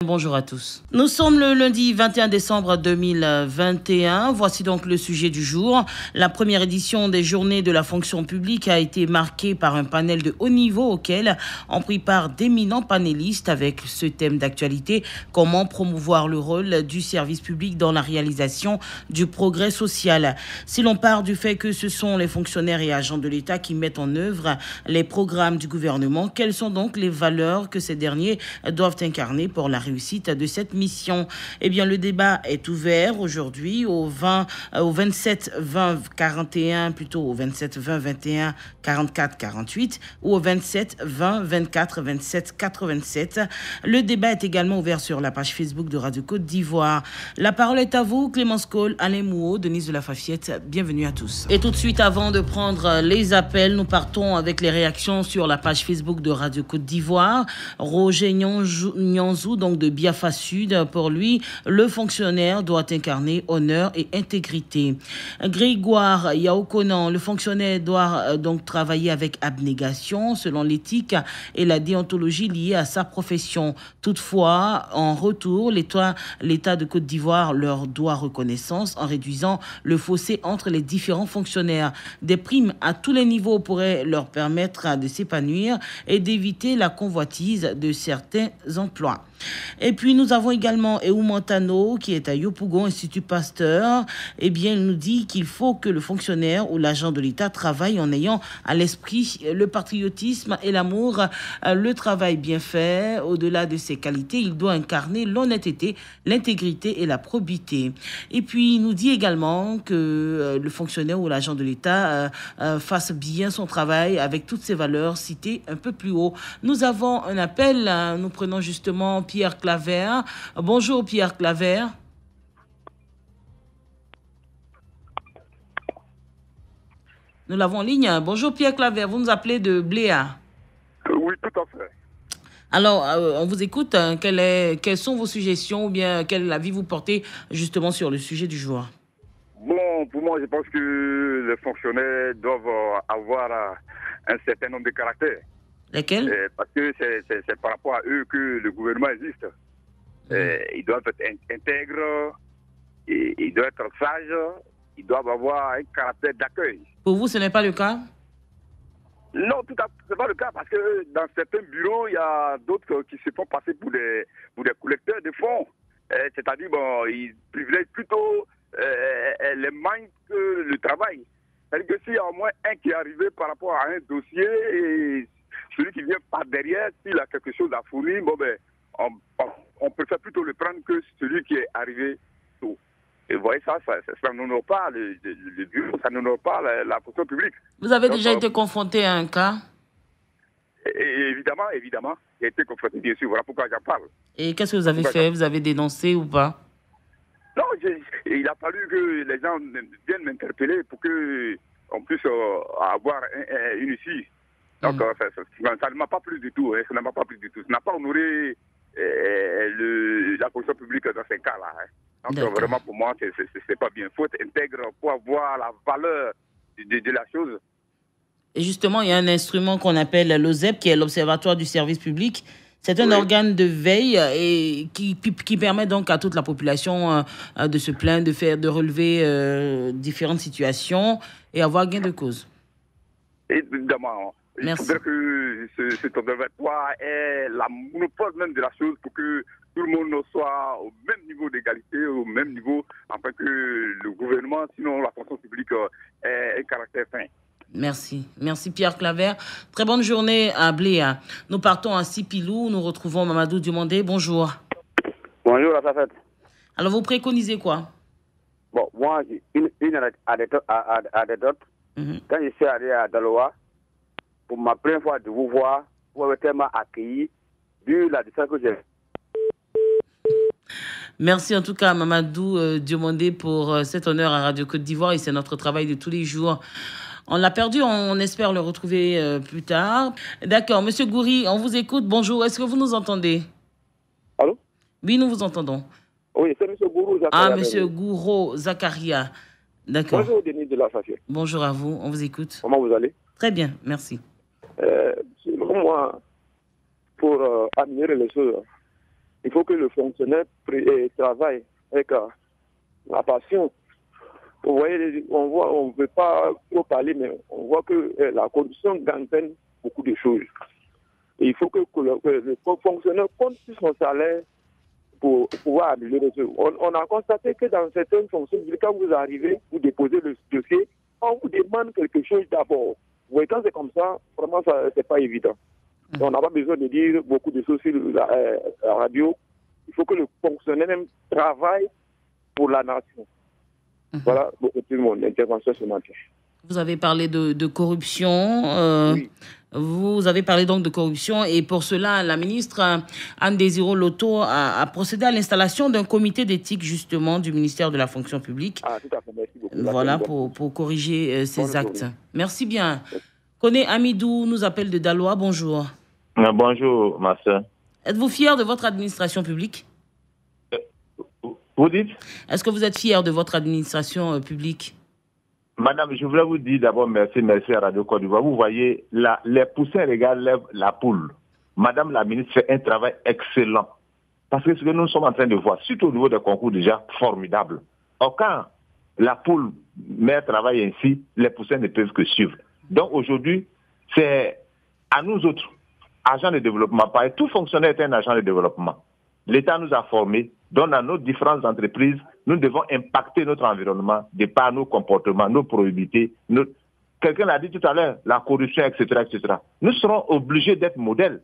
Bonjour à tous. Nous sommes le lundi 21 décembre 2021. Voici donc le sujet du jour. La première édition des Journées de la fonction publique a été marquée par un panel de haut niveau auquel ont pris part d'éminents panélistes avec ce thème d'actualité: comment promouvoir le rôle du service public dans la réalisation du progrès social. Si l'on part du fait que ce sont les fonctionnaires et agents de l'État qui mettent en œuvre les programmes du gouvernement, quelles sont donc les valeurs que ces derniers doivent incarner pour la réussite de cette mission? Eh bien, le débat est ouvert aujourd'hui au 27 20 41, plutôt au 27 20 21 44 48 ou au 27 20 24 27 87. Le débat est également ouvert sur la page Facebook de Radio Côte d'Ivoire. La parole est à vous, Clémence Cole, Alain Mouot, Denise de la Fafiette. Bienvenue à tous. Et tout de suite, avant de prendre les appels, nous partons avec les réactions sur la page Facebook de Radio Côte d'Ivoire. Roger Nyanzou, donc de Biafra Sud, pour lui, le fonctionnaire doit incarner honneur et intégrité. Grégoire Yaokonan, le fonctionnaire doit donc travailler avec abnégation selon l'éthique et la déontologie liée à sa profession. Toutefois, en retour, l'État de Côte d'Ivoire leur doit reconnaissance en réduisant le fossé entre les différents fonctionnaires. Des primes à tous les niveaux pourraient leur permettre de s'épanouir et d'éviter la convoitise de certains emplois. Et puis nous avons également Eou Montano qui est à Yopougon, Institut Pasteur. Eh bien, il nous dit qu'il faut que le fonctionnaire ou l'agent de l'État travaille en ayant à l'esprit le patriotisme et l'amour. Le travail bien fait, au-delà de ses qualités, il doit incarner l'honnêteté, l'intégrité et la probité. Et puis il nous dit également que le fonctionnaire ou l'agent de l'État fasse bien son travail avec toutes ces valeurs citées un peu plus haut. Nous avons un appel, nous prenons justement Pierre Claver. Bonjour Pierre Claver. Nous l'avons en ligne. Bonjour Pierre Claver, vous nous appelez de Bléa. Oui, tout à fait. Alors, on vous écoute. Quelles sont vos suggestions ou bien quel avis vous portez justement sur le sujet du jour? Bon, pour moi, je pense que les fonctionnaires doivent avoir un certain nombre de caractères. Lesquels? Parce que c'est par rapport à eux que le gouvernement existe. Ils doivent être intègres, ils doivent être sages, ils doivent avoir un caractère d'accueil. Pour vous, ce n'est pas le cas? Non, ce n'est pas le cas parce que dans certains bureaux, il y a d'autres qui se font passer pour des collecteurs de fonds. C'est-à-dire, bon, ils privilègent plutôt les manques que le travail. C'est-à-dire que s'il y a au moins un qui est arrivé par rapport à un dossier et celui qui vient par derrière, s'il a quelque chose à fournir, bon ben, on préfère plutôt le prendre que celui qui est arrivé tôt. Et vous voyez, ça n'honore pas le bureau, ça n'honore pas la fonction publique. Vous avez déjà été confronté à un cas? Évidemment. J'ai été confronté, bien sûr. Voilà pourquoi j'en parle. Et qu'est-ce que vous avez fait? Vous avez dénoncé ou pas? Non, il a fallu que les gens viennent m'interpeller pour qu'on puisse avoir une issue. Donc, ça ne m'a pas plu du tout. Ça ne m'a pas plu du tout. Ça n'a pas honoré la fonction publique dans ces cas-là. Donc, vraiment, pour moi, c'est pas bien. Il faut être intègre pour avoir la valeur de la chose. Et justement, il y a un instrument qu'on appelle l'OSEP, qui est l'Observatoire du service public. C'est un organe de veille et qui permet donc à toute la population de se plaindre, de relever différentes situations et avoir gain de cause. Évidemment. Merci. Il faudrait que cet observatoire ait la monopole même de la chose pour que tout le monde soit au même niveau d'égalité, au même niveau, afin que le gouvernement, sinon la fonction publique, ait un caractère fin. Merci. Merci Pierre Claver. Très bonne journée à Bléa. Nous partons à Sipilou. Nous retrouvons Mamadou Diomandé. Bonjour. Bonjour, la Safette. Alors, vous préconisez quoi? Bon, moi, une anecdote. Quand je suis allé à Daloa, pour ma première fois de vous voir, vous avez tellement accueilli, vu la distance que j'ai. Merci en tout cas à Mamadou Diomandé pour cet honneur à Radio Côte d'Ivoire et c'est notre travail de tous les jours. On l'a perdu, on espère le retrouver plus tard. D'accord, Monsieur Goury, on vous écoute. Bonjour, est-ce que vous nous entendez? Allô? Oui, nous vous entendons. Oui, c'est Monsieur Gourou Zakaria. Ah, Monsieur Gouro Zakaria. D'accord. Bonjour, Denis de la Fafiette. Bonjour à vous, on vous écoute. Comment vous allez? Très bien, merci. Selon moi, pour améliorer les choses, il faut que le fonctionnaire travaille avec la passion. Vous voyez, on ne veut pas trop parler, mais on voit que la corruption gangrène beaucoup de choses. Et il faut que le fonctionnaire compte sur son salaire pour pouvoir améliorer les choses. On a constaté que dans certaines fonctions, quand vous arrivez, vous déposez le dossier, on vous demande quelque chose d'abord. Vous voyez, quand c'est comme ça, vraiment, c'est pas évident. Et on n'a pas besoin de dire beaucoup de choses sur la radio. Il faut que le fonctionnaire même travaille pour la nation. Voilà mon intervention ce matin. Vous avez parlé de corruption. Oui. Vous avez parlé donc de corruption et pour cela, la ministre Anne Désiré Lotto a procédé à l'installation d'un comité d'éthique justement du ministère de la fonction publique. Ah, tout à fait, merci beaucoup. Voilà, pour corriger ces actes. Journée. Merci bien. Koné Amidou nous appelle de Daloa. Bonjour. Bonjour, ma soeur. Êtes-vous fier de votre administration publique? Vous dites? Est-ce que vous êtes fier de votre administration publique? Madame, je voulais vous dire d'abord merci à Radio Côte d'Ivoire. Vous voyez, les poussins regardent la poule. Madame la ministre fait un travail excellent. Parce que ce que nous sommes en train de voir, surtout au niveau des concours déjà formidable. Or, quand la poule met un travail ainsi, les poussins ne peuvent que suivre. Donc aujourd'hui, c'est à nous autres, agents de développement. Pareil, tout fonctionnaire est un agent de développement. L'État nous a formés, donc dans nos différentes entreprises, nous devons impacter notre environnement de par nos comportements, nos probabilités. Quelqu'un l'a dit tout à l'heure, la corruption, etc., etc. Nous serons obligés d'être modèles.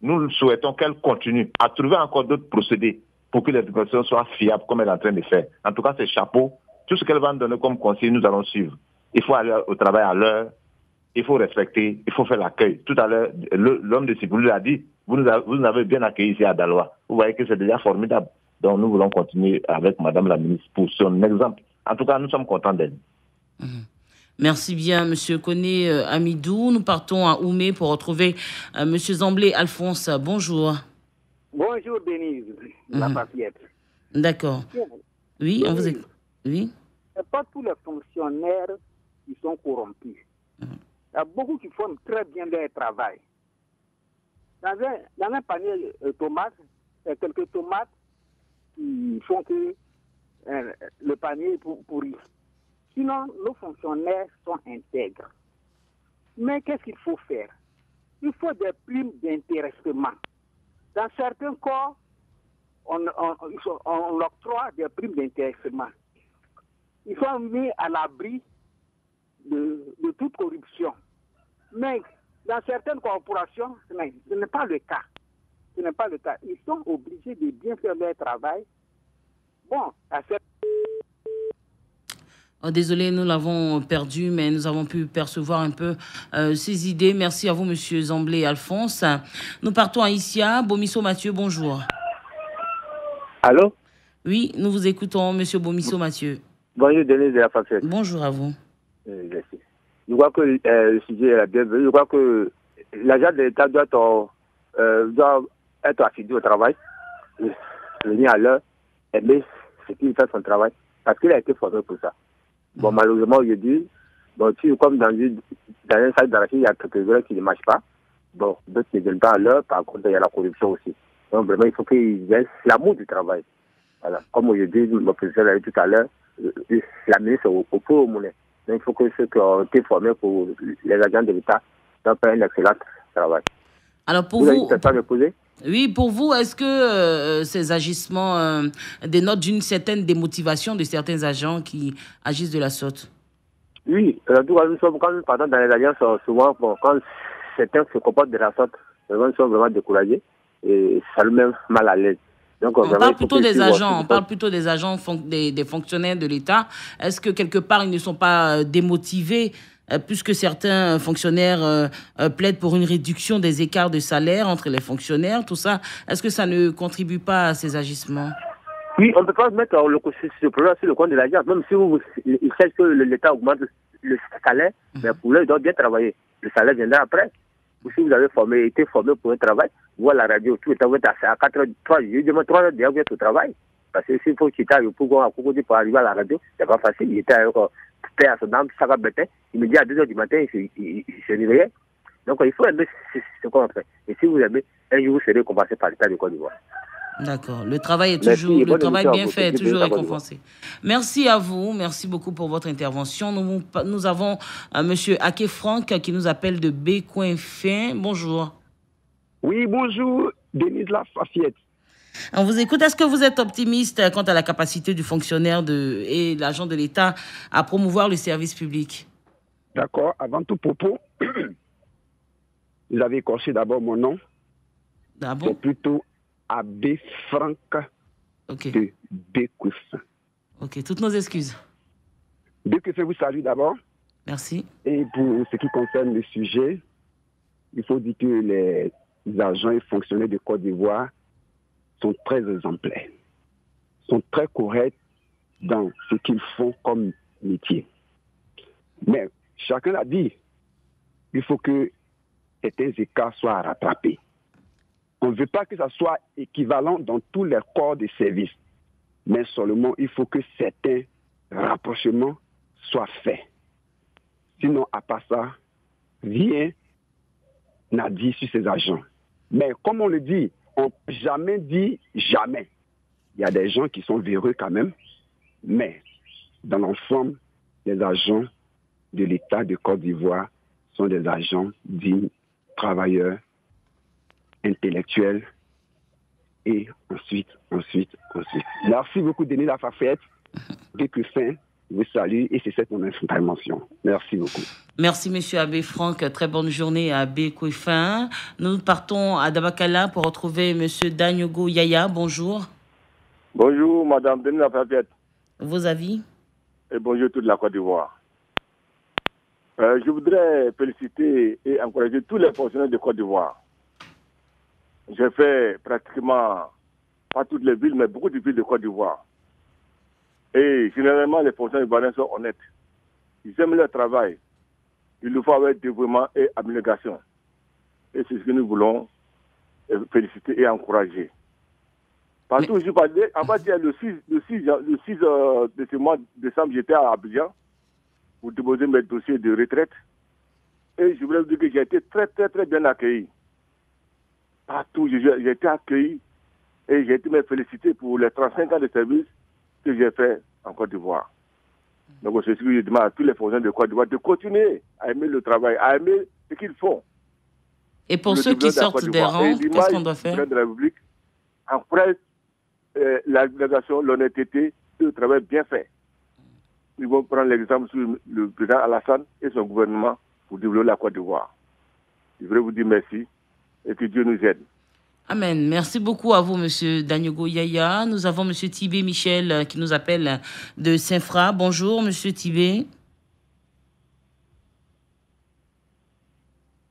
Nous souhaitons qu'elle continue à trouver encore d'autres procédés pour que l'éducation soit fiable comme elle est en train de faire. En tout cas, c'est chapeau. Tout ce qu'elle va nous donner comme conseil, nous allons suivre. Il faut aller au travail à l'heure, il faut respecter, il faut faire l'accueil. Tout à l'heure, l'homme de Sipouli l'a dit, vous nous avez bien accueillis ici à Daloa. Vous voyez que c'est déjà formidable. Donc nous voulons continuer avec Madame la ministre pour son exemple. En tout cas, nous sommes contents d'elle. Merci bien, Monsieur Koné Amidou. Nous partons à Oumé pour retrouver Monsieur Zamblé Alphonse. Bonjour. Bonjour, Denise, la papiette. D'accord. Oui, on vous écoute. Oui. Ce n'est pas tous les fonctionnaires qui sont corrompus. Il y a beaucoup qui font très bien leur travail. Dans un panier de tomates, il y a quelques tomates qui font que le panier est pourri. Sinon, nos fonctionnaires sont intègres. Mais qu'est-ce qu'il faut faire? Il faut des primes d'intéressement. Dans certains cas, on octroie des primes d'intéressement. Ils sont mis à l'abri de toute corruption. Mais dans certaines corporations, ce n'est pas le cas. Ce n'est pas le cas. Ils sont obligés de bien faire leur travail. Bon, à cette... Désolé, nous l'avons perdu, mais nous avons pu percevoir un peu ses idées. Merci à vous, Monsieur Zamblé Alphonse. Nous partons à Issia. Bomisso Mathieu, bonjour. Allô? Oui, nous vous écoutons, Monsieur Bomisso Mathieu. Bonjour, Denis de la Facette. Bonjour à vous. Merci. Je crois que le sujet est bienvenu. Je crois que l'agent de l'État doit être assidu au travail, venir à l'heure, aimer ce qu'il fait son travail, parce qu'il a été formé pour ça. Bon, malheureusement, aujourd'hui, comme dans un sac d'arachide, il y a quelques heures qui ne marchent pas. Bon, d'autres ne viennent pas à l'heure, par contre, il y a la corruption aussi. Donc, vraiment, il faut qu'il y ait l'amour du travail. Voilà. Comme aujourd'hui, le président l'a dit tout à l'heure, la ministre au pot au monnaie. Donc, il faut que ceux qui ont été formés pour les agents de l'État doivent faire un excellent travail. Alors, pour vous avez une question à me poser? Oui, pour vous, est-ce que ces agissements dénotent d'une certaine démotivation de certains agents qui agissent de la sorte? Oui, quand nous partons dans les alliances, souvent, quand certains se comportent de la sorte, ils sont vraiment découragés et ça nous met mal à l'aise. Donc, on parle plutôt des agents, des fonctionnaires de l'État. Est-ce que quelque part, ils ne sont pas démotivés puisque certains fonctionnaires plaident pour une réduction des écarts de salaire entre les fonctionnaires, tout ça, est-ce que ça ne contribue pas à ces agissements? Oui, on ne peut pas mettre ce problème sur le compte de l'agence, même si il sait que l'État augmente le salaire, mais pour eux, ils doivent bien travailler. Le salaire viendra après. Ou si vous avez été formé pour un travail, vous à la radio, tout le temps, vous êtes à 4 heures, 3 heures, déjà vous êtes au travail. Parce que s'il faut qu'il t'aille pour arriver à la radio, c'est pas facile. Il était père à son âme, ça va bêter. Il me dit à 2 heures du matin, il se réveillait. Donc il faut aimer ce qu'on fait. Et si vous aimez, un jour vous serez compensé par l'État de Côte d'Ivoire. D'accord. Le travail est toujours, le travail bien fait est toujours récompensé. Merci à vous. Merci beaucoup pour votre intervention. Nous avons Monsieur Ake Franck qui nous appelle de Bécoin-Fin. Bonjour. Oui, bonjour, Denise Lafafiette. On vous écoute. Est-ce que vous êtes optimiste quant à la capacité du fonctionnaire et l'agent de l'État à promouvoir le service public? D'accord. Avant tout propos, vous avez écorché d'abord mon nom. Ah bon? C'est plutôt Abbé Franck de Bécoin-Fin. Ok, toutes nos excuses. Bécoin-Fin vous salue d'abord. Merci. Et pour ce qui concerne le sujet, il faut dire que les agents et fonctionnaires de Côte d'Ivoire sont très exemplaires, sont très corrects dans ce qu'ils font comme métier. Mais chacun l'a dit, il faut que certains écarts soient rattrapés. On ne veut pas que ça soit équivalent dans tous les corps de service, mais seulement il faut que certains rapprochements soient faits. Sinon, à part ça, rien n'a dit sur ces agents. Mais comme on le dit, on n'a jamais dit jamais. Il y a des gens qui sont véreux quand même, mais dans l'ensemble, les agents de l'État de Côte d'Ivoire sont des agents dignes, travailleurs, intellectuels, et ensuite. Merci beaucoup, Denis Lafafiette. Bécoin-Fin vous salue et c'est cette mon intervention. Merci beaucoup. Merci, Monsieur Abbé Franck. Très bonne journée à Bécoin-Fin. Nous partons à Dabakala pour retrouver Monsieur Danyogo Yaya. Bonjour. Bonjour, Madame Denis Lafafiette. Vos avis? Et bonjour toute la Côte d'Ivoire. Je voudrais féliciter et encourager tous les fonctionnaires de Côte d'Ivoire. J'ai fait pratiquement, pas toutes les villes, mais beaucoup de villes de Côte d'Ivoire. Et généralement, les fonctionnaires ivoiriens sont honnêtes. Ils aiment leur travail. Il nous faut avec dévouement et abnégation. Et c'est ce que nous voulons féliciter et encourager. Partout où je parlais, en fait, le 6 de ce mois de décembre, j'étais à Abidjan pour déposer mes dossiers de retraite. Et je voulais vous dire que j'ai été très, très, très bien accueilli. Partout, j'ai été accueilli et j'ai été félicité pour les 35 ans de service que j'ai fait en Côte d'Ivoire. Donc, c'est ce que je demande à tous les fonctionnaires de Côte d'Ivoire de continuer à aimer le travail, à aimer ce qu'ils font. Et pour ceux qui sortent des rangs, qu'est-ce qu'on doit faire? De la République encourage l'abnégation, l'honnêteté et le travail bien fait. Ils vont prendre l'exemple sur le président Alassane et son gouvernement pour développer la Côte d'Ivoire. Je voudrais vous dire merci et que Dieu nous aide. Amen. Merci beaucoup à vous, Monsieur Danyogo Yaya. Nous avons Monsieur Tibé Michel qui nous appelle de Saint-Fra. Bonjour, Monsieur Tibé.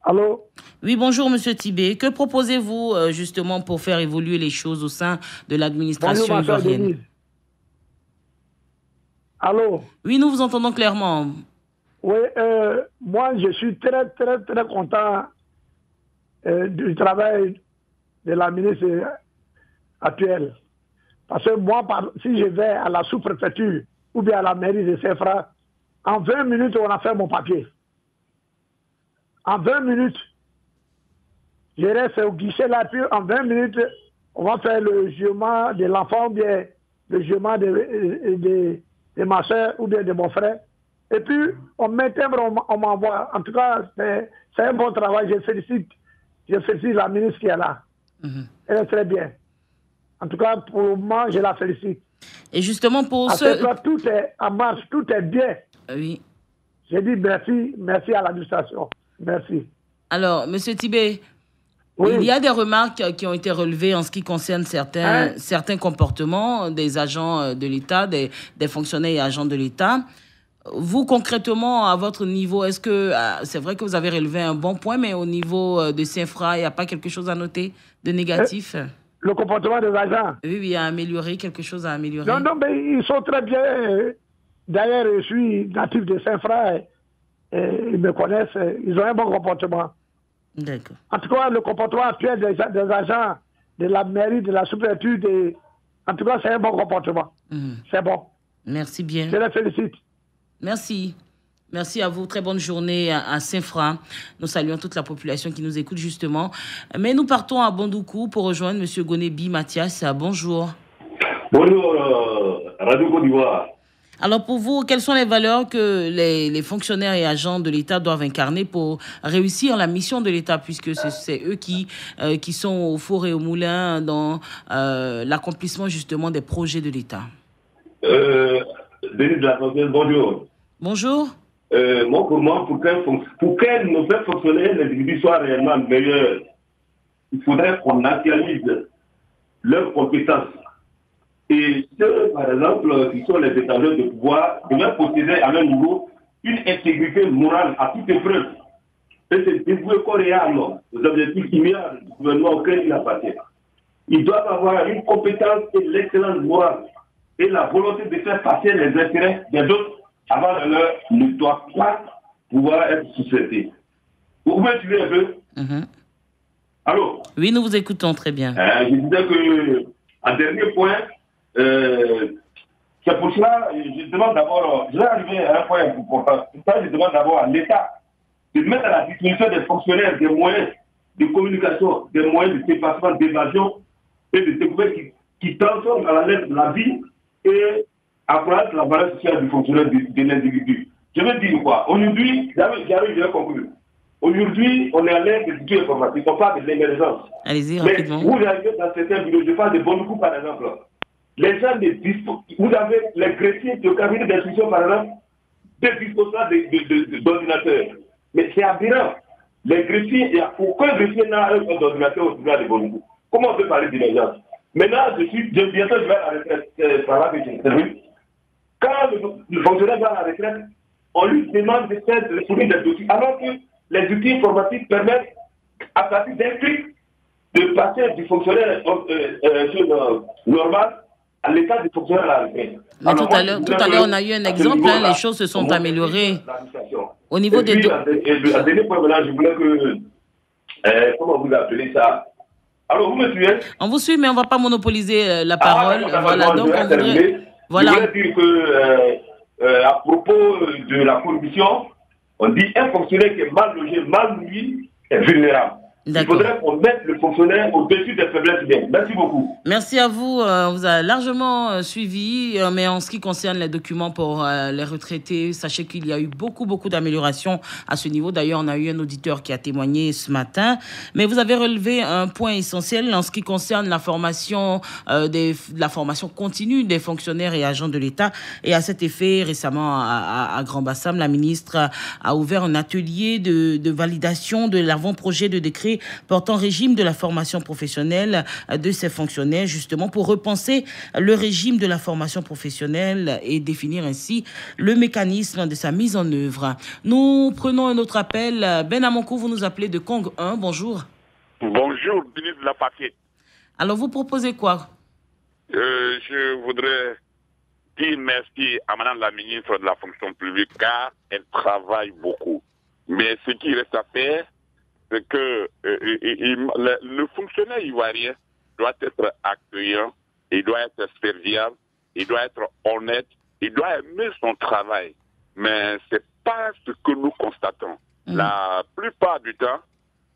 Allô? Oui, bonjour, Monsieur Tibé. Que proposez-vous justement pour faire évoluer les choses au sein de l'administration ivoirienne? Allô? Oui, nous vous entendons clairement. Oui, moi, je suis très, très, très content du travail de la ministre actuelle. Parce que moi, si je vais à la sous-préfecture ou bien à la mairie de Saint-Fra, en 20 minutes, on a fait mon papier. En 20 minutes, je reste au guichet là, puis en 20 minutes, on va faire le jugement de l'enfant, ou bien le jugement de ma soeur ou bien de mon frère. Et puis, on met timbre, on m'envoie. En tout cas, c'est un bon travail. Je félicite la ministre qui est là. Elle est très bien. En tout cas, pour le moment, je la félicite. Et justement, pour tout est en marche, tout est bien. Oui. J'ai dit merci à l'administration. Merci. Alors, Monsieur Tibé, oui. Il y a des remarques qui ont été relevées en ce qui concerne certains comportements des agents de l'État, des fonctionnaires et agents de l'État. Vous, concrètement, à votre niveau, est-ce que c'est vrai que vous avez relevé un bon point, mais au niveau de Saint-Fra, il n'y a pas quelque chose à noter de négatif? Le comportement des agents? Oui, à améliorer, quelque chose à améliorer. Non, mais ils sont très bien. D'ailleurs, je suis natif de Saint-Fra. Ils me connaissent. Ils ont un bon comportement. D'accord. En tout cas, le comportement actuel des agents de la mairie, de la sous-préfecture, en tout cas, c'est un bon comportement. C'est bon. Merci bien. Je les félicite. Merci. Merci à vous. Très bonne journée à Saint-Fra. Nous saluons toute la population qui nous écoute justement. Mais nous partons à Bondoukou pour rejoindre M. Gonebi Mathias. Bonjour. Bonjour, Radio Côte d'Ivoire. Alors pour vous, quelles sont les valeurs que les fonctionnaires et agents de l'État doivent incarner pour réussir la mission de l'État, puisque c'est eux qui sont au four et au moulin dans l'accomplissement justement des projets de l'État? Denis de la Fontaine, bonjour. Bonjour. Pour moi, pour que nos faits fonctionnaires, les individus soient réellement meilleurs, il faudrait qu'on actualise leurs compétences. Et ceux, par exemple, qui sont les étageurs de pouvoir, devraient posséder à leur niveau une intégrité morale à toute épreuve. Et c'est dévoué corps et âme aux objectifs immédiats du gouvernement auquel il appartient. Ils doivent avoir une compétence et l'excellence morale et la volonté de faire passer les intérêts des autres avant de leur ne doit pas pouvoir être sous-traité. Vous pouvez suivre un peu? Allô? Oui, nous vous écoutons très bien. Je disais que, en dernier point, c'est pour cela, je demande d'abord, je vais arriver à un point important. Pour ça, je demande d'abord à l'État de mettre à la disposition des fonctionnaires des moyens de communication, des moyens de dépassement, d'évasion et de découverte qui transforment à la lettre la vie et accroître la valeur sociale du fonctionnaire de l'individu. Je veux dire quoi? Aujourd'hui, j'arrive à conclure. Aujourd'hui, on est à l'ère des outils informatiques, on parle de l'émergence. Allez-y, mais rapidement. Vous arrivez dans certains vidéos, je parle de Bondoukou par exemple. Les gens ne disposent, vous avez les greffiers de cabinet d'instruction par exemple, ne disposent pas d'ordinateurs. Mais c'est aberrant. Les greffiers, il n'y a aucun greffier n'a un ordinateur au tribunal de Bondoukou. Comment on peut parler d'émergence? Maintenant, bientôt je vais à la retraite, par là que j'ai servi. Quand le fonctionnaire va à la retraite, on lui demande de faire le soumis des dossiers, alors que les outils informatiques permettent, à partir d'un clic, de passer du fonctionnaire normal à l'état du fonctionnaire à la retraite. Mais tout à l'heure, on a eu un exemple, les choses se sont améliorées. Au niveau des... Et à dernier point, maintenant, je voulais que... comment vous appelez ça? Alors, vous me suivez? On vous suit, mais on ne va pas monopoliser la parole. Voilà, donc on voudrait... Voilà. Je voulais dire que, à propos de la corruption, on dit un fonctionnaire qui est mal logé, mal nourri, est vulnérable. Il faudrait qu'on mette le fonctionnaire au-dessus des faiblesses humaines. Merci beaucoup. Merci à vous. On vous a largement suivi. Mais en ce qui concerne les documents pour les retraités, sachez qu'il y a eu beaucoup d'améliorations à ce niveau. D'ailleurs, on a eu un auditeur qui a témoigné ce matin. Mais vous avez relevé un point essentiel en ce qui concerne la formation, la formation continue des fonctionnaires et agents de l'État. Et à cet effet, récemment, à Grand-Bassam, la ministre a ouvert un atelier de validation de l'avant-projet de décret portant régime de la formation professionnelle de ces fonctionnaires, justement pour repenser le régime de la formation professionnelle et définir ainsi le mécanisme de sa mise en œuvre. Nous prenons un autre appel. Ben Amonkou, vous nous appelez de Cong 1. Bonjour. Bonjour, Denis de la Paquet. Alors, vous proposez quoi? Je voudrais dire merci à Madame la ministre de la fonction publique car elle travaille beaucoup. Mais ce qui reste à faire, c'est que le fonctionnaire ivoirien doit être accueillant, il doit être serviable, il doit être honnête, il doit aimer son travail. Mais c'est pas ce que nous constatons. La plupart du temps,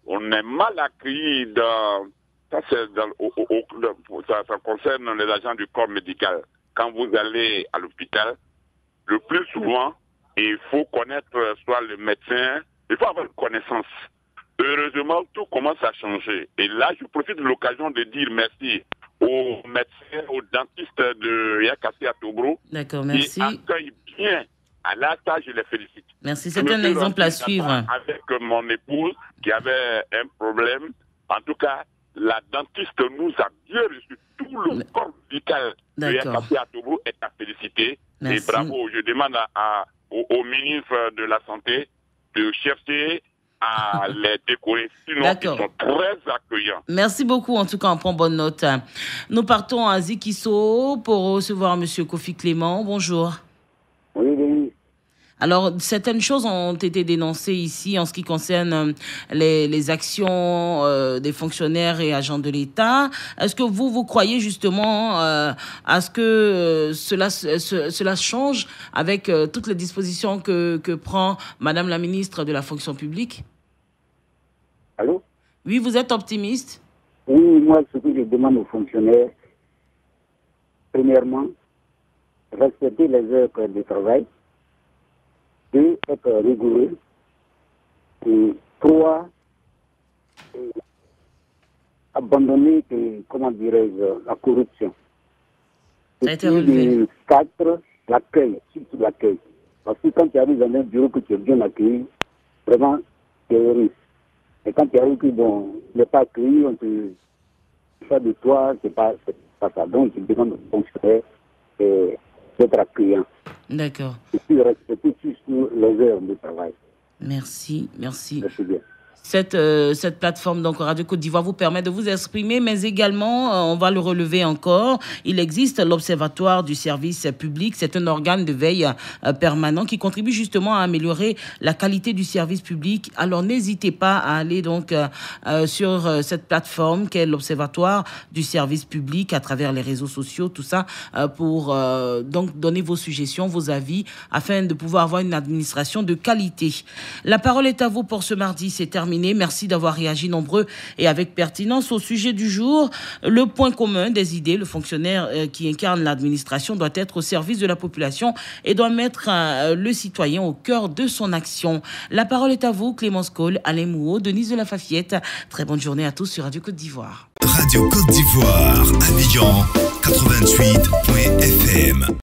on est mal accueilli dans... Ça concerne les agents du corps médical. Quand vous allez à l'hôpital, le plus souvent, il faut connaître soit le médecin, il faut avoir une connaissance. Heureusement, tout commence à changer. Et là, je profite de l'occasion de dire merci aux médecins, aux dentistes de Yakassi à Tobrou. D'accord, merci. Qui accueillent bien. À là, ça, je les félicite. Merci, c'est un exemple à suivre. Avec mon épouse qui avait un problème. En tout cas, la dentiste nous a bien reçu. Tout le corps médical de Yakassi à Tobrou est à féliciter. Merci. Et bravo. Je demande au ministre de la Santé de chercher à les décorer, sinon ils sont très accueillants. Merci beaucoup, en tout cas on prend bonne note. Nous partons à Zikisso pour recevoir M. Kofi Clément. Bonjour. Oui. Alors, certaines choses ont été dénoncées ici en ce qui concerne les actions des fonctionnaires et agents de l'État. Est-ce que vous croyez justement à ce que cela change avec toutes les dispositions que prend Madame la ministre de la fonction publique? Allô? Oui, vous êtes optimiste? Oui, moi, ce que je demande aux fonctionnaires, premièrement, respecter les heures de travail. 2, être rigoureux. Et 3, abandonner, comment dirais-je, la corruption. Et puis 4, l'accueil, surtout l'accueil. Parce que quand tu arrives dans un bureau que tu es bien accueilli, vraiment, tu es riche. Et quand tu arrives que bon, tu n'es pas accueilli, on te fait de toi, c'est pas ça. Donc, je demande aux fonctionnaires d'être accueillants. D'accord. Et puis respecter surtout les heures de travail. Merci. Merci bien. Cette plateforme, donc Radio Côte d'Ivoire, vous permet de vous exprimer, mais également, on va le relever encore, il existe l'Observatoire du service public. C'est un organe de veille permanent qui contribue justement à améliorer la qualité du service public. Alors, n'hésitez pas à aller donc sur cette plateforme qu'est l'Observatoire du service public à travers les réseaux sociaux, tout ça, pour donc donner vos suggestions, vos avis, afin de pouvoir avoir une administration de qualité. La parole est à vous pour ce mardi, c'est terminé. Merci d'avoir réagi nombreux et avec pertinence au sujet du jour. Le point commun des idées, le fonctionnaire qui incarne l'administration doit être au service de la population et doit mettre le citoyen au cœur de son action. La parole est à vous, Clémence Cole, Alain Mouot, Denise de la Fafiette. Très bonne journée à tous sur Radio Côte d'Ivoire. Radio Côte d'Ivoire, Abidjan 88.fm.